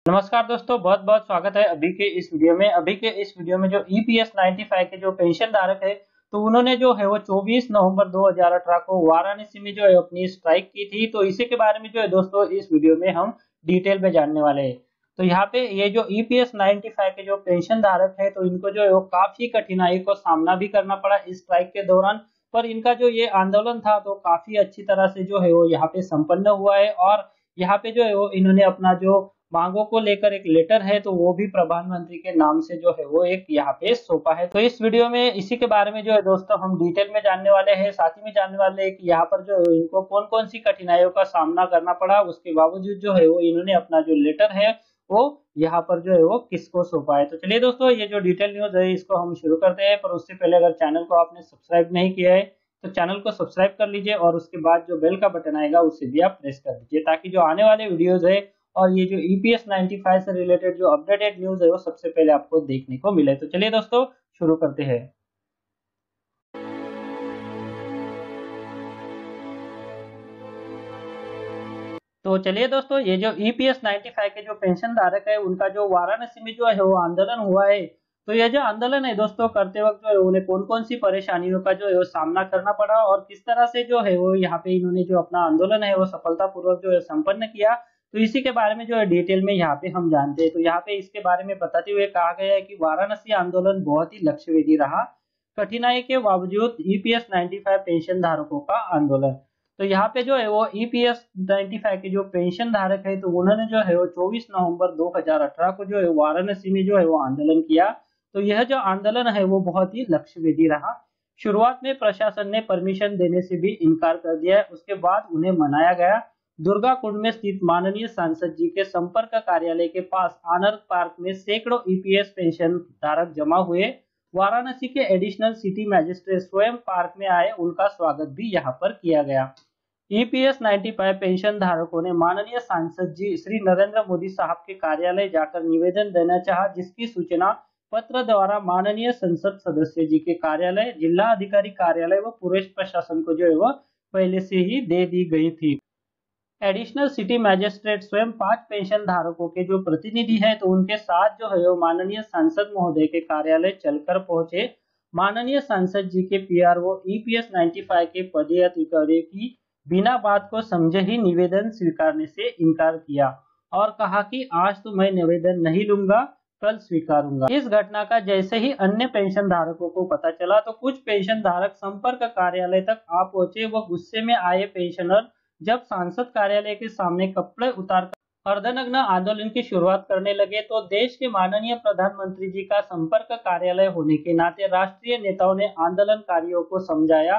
नमस्कार दोस्तों, बहुत बहुत स्वागत है अभी के इस वीडियो में जो ईपीएस 95 के जो पेंशन धारक है, तो उन्होंने जो है वो 24 नवंबर 2018 को वाराणसी में जो है अपनी स्ट्राइक की थी। तो इसी के बारे में जो है दोस्तों इस वीडियो में हम डिटेल में जानने वाले हैं। तो यहाँ पे ये जो ईपीएस 95 के जो पेंशन धारक है, तो इनको जो है वो काफी कठिनाई को सामना भी करना पड़ा इस स्ट्राइक के दौरान। पर इनका जो ये आंदोलन था तो काफी अच्छी तरह से जो है वो यहाँ पे संपन्न हुआ है। और यहाँ पे जो है वो इन्होंने अपना जो मांगों को लेकर एक लेटर है, तो वो भी प्रधानमंत्री के नाम से जो है वो एक यहाँ पे सौंपा है। तो इस वीडियो में इसी के बारे में जो है दोस्तों हम डिटेल में जानने वाले हैं। साथ ही में जानने वाले हैं कि यहाँ पर जो है इनको कौन कौन सी कठिनाइयों का सामना करना पड़ा, उसके बावजूद जो है वो इन्होंने अपना जो लेटर है वो यहाँ पर जो है वो किसको सौंपा है। तो चलिए दोस्तों, ये जो डिटेल न्यूज है इसको हम शुरू करते हैं। पर उससे पहले अगर चैनल को आपने सब्सक्राइब नहीं किया है तो चैनल को सब्सक्राइब कर लीजिए और उसके बाद जो बेल का बटन आएगा उसे भी आप प्रेस कर दीजिए, ताकि जो आने वाले वीडियोज है और ये जो ईपीएस 95 से रिलेटेड जो अपडेटेड न्यूज है वो सबसे पहले आपको देखने को मिले। तो चलिए दोस्तों शुरू करते हैं। तो चलिए दोस्तों, ये जो ईपीएस 95 के जो पेंशन धारक है उनका जो वाराणसी में जो है वो आंदोलन हुआ है। तो ये जो आंदोलन है दोस्तों करते वक्त जो है उन्हें कौन कौन सी परेशानियों का जो है वो सामना करना पड़ा और किस तरह से जो है वो यहाँ पे इन्होंने जो अपना आंदोलन है वो सफलतापूर्वक जो है संपन्न किया, तो इसी के बारे में जो है डिटेल में यहाँ पे हम जानते हैं। तो यहाँ पे इसके बारे में बताते हुए कहा गया है कि वाराणसी आंदोलन बहुत ही लक्ष्यवेधी रहा, कठिनाई के बावजूद ईपीएस 95 पेंशन धारकों का आंदोलन। तो यहाँ पे जो है वो ईपीएस 95 के जो पेंशन धारक है, तो उन्होंने जो है वो 24 नवंबर 2018 को जो है वाराणसी में जो है वो आंदोलन किया। तो यह जो आंदोलन है वो बहुत ही लक्ष्यवेधी रहा। शुरुआत में प्रशासन ने परमिशन देने से भी इनकार कर दिया, उसके बाद उन्हें मनाया गया। दुर्गा कुंड में स्थित माननीय सांसद जी के संपर्क कार्यालय के पास आनंद पार्क में सैकड़ों ईपीएस पेंशन धारक जमा हुए। वाराणसी के एडिशनल सिटी मैजिस्ट्रेट स्वयं पार्क में आए, उनका स्वागत भी यहाँ पर किया गया। ईपीएस 95 पेंशन धारकों ने माननीय सांसद जी श्री नरेंद्र मोदी साहब के कार्यालय जाकर निवेदन देना चाहा, जिसकी सूचना पत्र द्वारा माननीय संसद सदस्य जी के कार्यालय, जिला अधिकारी कार्यालय व पुलिस प्रशासन को जो है वह पहले से ही दे दी गई थी। एडिशनल सिटी मैजिस्ट्रेट स्वयं 5 पेंशन धारकों के जो प्रतिनिधि है, तो उनके साथ जो है वो माननीय सांसद महोदय के कार्यालय चलकर पहुंचे। माननीय सांसद जी के पीआरओ ईपीएस 95 के पदाधिकारी की बिना बात को समझे ही निवेदन स्वीकारने से इनकार किया और कहा कि आज तो मैं निवेदन नहीं लूंगा, कल स्वीकारूंगा। इस घटना का जैसे ही अन्य पेंशन धारकों को पता चला, तो कुछ पेंशन धारक संपर्क कार्यालय तक आ पहुंचे। वो गुस्से में आए पेंशनर जब सांसद कार्यालय के सामने कपड़े उतारकर अर्धनग्न आंदोलन की शुरुआत करने लगे, तो देश के माननीय प्रधानमंत्री जी का संपर्क कार्यालय होने के नाते राष्ट्रीय नेताओं ने आंदोलनकारियों को समझाया,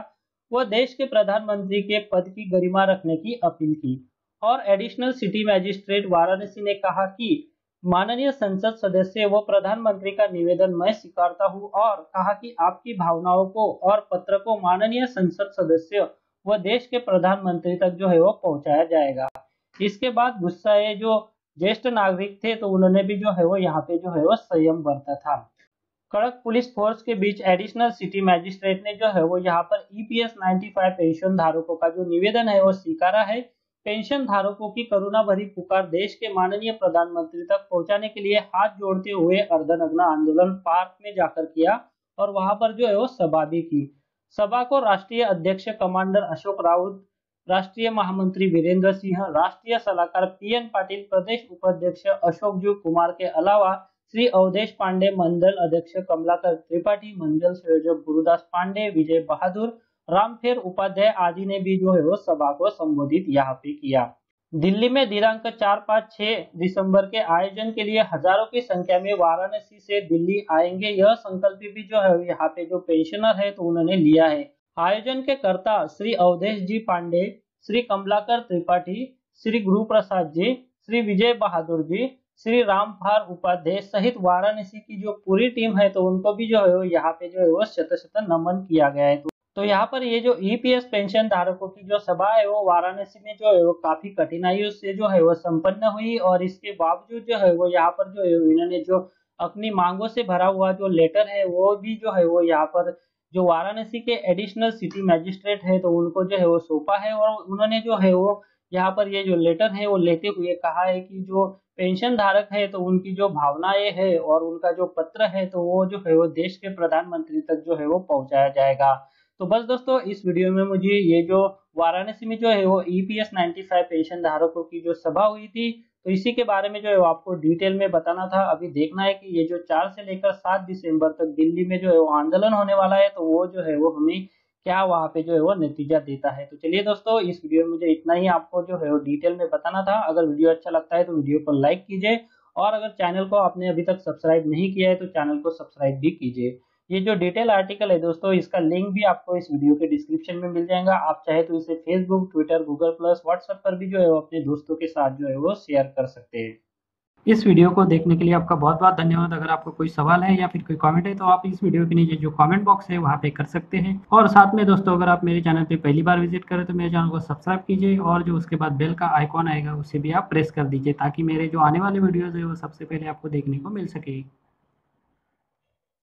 वो देश के प्रधानमंत्री के पद की गरिमा रखने की अपील की। और एडिशनल सिटी मैजिस्ट्रेट वाराणसी ने कहा कि माननीय संसद सदस्य व प्रधानमंत्री का निवेदन मैं स्वीकारता हूं, और कहा कि आपकी भावनाओं को और पत्र को माननीय संसद सदस्य व देश के प्रधानमंत्री तक जो है वो पहुंचाया जाएगा। इसके बाद गुस्साए जो ज्येष्ठ नागरिक थे, तो उन्होंने भी जो है वो यहाँ पे जो है वो संयम बरता था। कड़क पुलिस फोर्स के बीच एडिशनल सिटी मैजिस्ट्रेट ने जो है वो यहाँ पर ईपीएस 95 पेंशन धारकों का जो निवेदन है वो स्वीकारा है। पेंशन धारकों की करुणा भरी पुकार देश के माननीय प्रधानमंत्री तक पहुंचाने के लिए हाथ जोड़ते हुए अर्धनग्न आंदोलन पार्क में जाकर किया और वहां पर जो है वो सभा भी की। सभा को राष्ट्रीय अध्यक्ष कमांडर अशोक राउत, राष्ट्रीय महामंत्री वीरेंद्र सिंह, राष्ट्रीय सलाहकार पीएन पाटिल, प्रदेश उपाध्यक्ष अशोक जी कुमार के अलावा श्री अवधेश पांडे, मंडल अध्यक्ष कमलाकर त्रिपाठी, मंडल संयोजक गुरुदास पांडे, विजय बहादुर, रामफेर उपाध्याय आदि ने भी जो है वो सभा को संबोधित यहाँ पे किया। दिल्ली में दिनांक 4-5-6 दिसंबर के आयोजन के लिए हजारों की संख्या में वाराणसी से दिल्ली आएंगे, यह संकल्प भी जो है यहाँ पे जो पेंशनर है तो उन्होंने लिया है। आयोजन के कर्ता श्री अवधेश जी पांडे, श्री कमलाकर त्रिपाठी, श्री गुरु प्रसाद जी, श्री विजय बहादुर जी, श्री रामफार उपाध्याय सहित वाराणसी की जो पूरी टीम है, तो उनको भी जो है यहाँ पे जो है वो शत शत नमन किया गया है। तो यहाँ पर ये जो ईपीएस पेंशन धारकों की जो सभा है वो वाराणसी में जो है वो काफी कठिनाइयों से जो है वो संपन्न हुई, और इसके बावजूद जो है वो यहाँ पर जो है इन्होंने जो अपनी मांगों से भरा हुआ जो लेटर है वो भी जो है वो यहाँ पर जो वाराणसी के एडिशनल सिटी मैजिस्ट्रेट है तो उनको जो है वो सौंपा है। और उन्होंने जो है वो यहाँ पर ये जो लेटर है वो लेते हुए कहा है कि जो पेंशन धारक है तो उनकी जो भावनाएं है और उनका जो पत्र है तो वो जो है वो देश के प्रधानमंत्री तक जो है वो पहुंचाया जाएगा। तो बस दोस्तों इस वीडियो में मुझे ये जो वाराणसी में जो है वो ईपीएस 95 पेंशन धारकों की जो सभा हुई थी तो इसी के बारे में जो है वो आपको डिटेल में बताना था। अभी देखना है कि ये जो 4 से लेकर 7 दिसंबर तक दिल्ली में जो है वो आंदोलन होने वाला है तो वो जो है वो हमें क्या वहाँ पे जो है वो नतीजा देता है। तो चलिए दोस्तों इस वीडियो में मुझे इतना ही आपको जो है वो डिटेल में बताना था। अगर वीडियो अच्छा लगता है तो वीडियो को लाइक कीजिए और अगर चैनल को आपने अभी तक सब्सक्राइब नहीं किया है तो चैनल को सब्सक्राइब भी कीजिए। ये जो डिटेल आर्टिकल है दोस्तों इसका लिंक भी आपको इस वीडियो के डिस्क्रिप्शन में मिल जाएगा। आप चाहे तो इसे Facebook, Twitter, Google plus, WhatsApp पर भी जो है वो अपने दोस्तों के साथ जो है वो शेयर कर सकते हैं। इस वीडियो को देखने के लिए आपका बहुत बहुत धन्यवाद। अगर आपको कोई सवाल है या फिर कोई कमेंट है तो आप इस वीडियो के नीचे जो कमेंट बॉक्स है वहाँ पे कर सकते हैं। और साथ में दोस्तों अगर आप मेरे चैनल पे पहली बार विजिट करें तो मेरे चैनल को सब्सक्राइब कीजिए और जो उसके बाद बेल का आइकॉन आएगा उसे भी आप प्रेस कर दीजिए ताकि मेरे जो आने वाले वीडियोज़ है वो सबसे पहले आपको देखने को मिल सके।